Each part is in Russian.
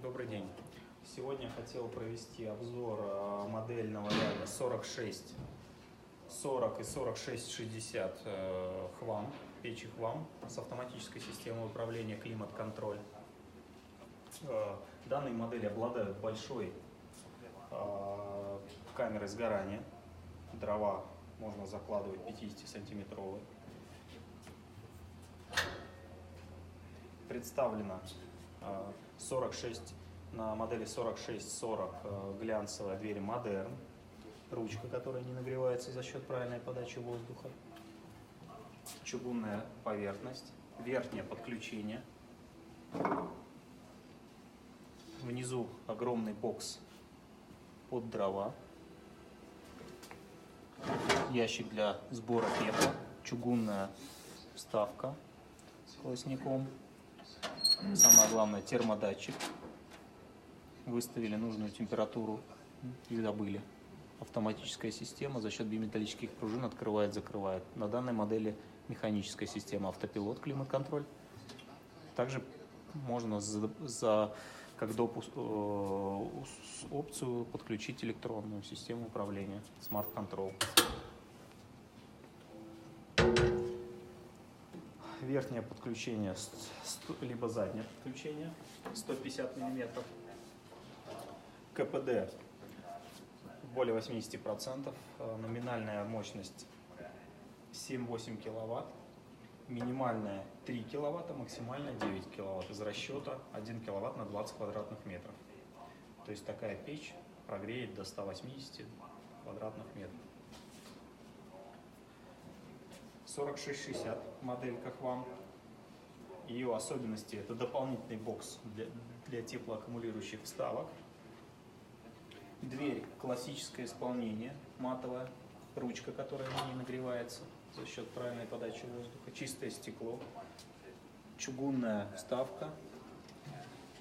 Добрый день. Сегодня хотел провести обзор модельного ряда 4640 и 4660 Хвам, печи Хвам с автоматической системой управления климат-контроль. Данные модели обладают большой камерой сгорания. Дрова можно закладывать 50-сантиметровые. Представлено на модели 4640 глянцевая дверь Модерн, ручка, которая не нагревается за счет правильной подачи воздуха, чугунная поверхность, верхнее подключение, внизу огромный бокс под дрова, ящик для сбора пепла, чугунная вставка с колосником. Самое главное, термодатчик. Выставили нужную температуру и забыли. Автоматическая система за счет биметаллических пружин открывает-закрывает. На данной модели механическая система автопилот, климат-контроль. Также можно как допуск опцию подключить электронную систему управления Smart Control. Верхнее подключение, либо заднее подключение 150 мм. КПД более 80%. Номинальная мощность 7-8 кВт. Минимальная 3 кВт, максимальная 9 кВт. Из расчета 1 кВт на 20 квадратных метров. То есть такая печь прогреет до 180 квадратных метров. 4660 моделька Хвам. Ее особенности — это дополнительный бокс для теплоаккумулирующих вставок. Дверь классическое исполнение, матовая, ручка, которая не нагревается за счет правильной подачи воздуха, чистое стекло, чугунная вставка,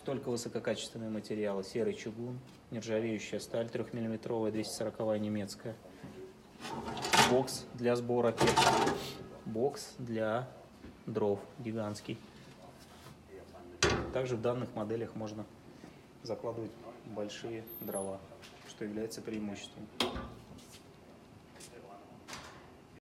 только высококачественные материалы, серый чугун, нержавеющая сталь 3-мм, 240 немецкая, бокс для сбора пепла, бокс для дров гигантский. Также в данных моделях можно закладывать большие дрова, что является преимуществом.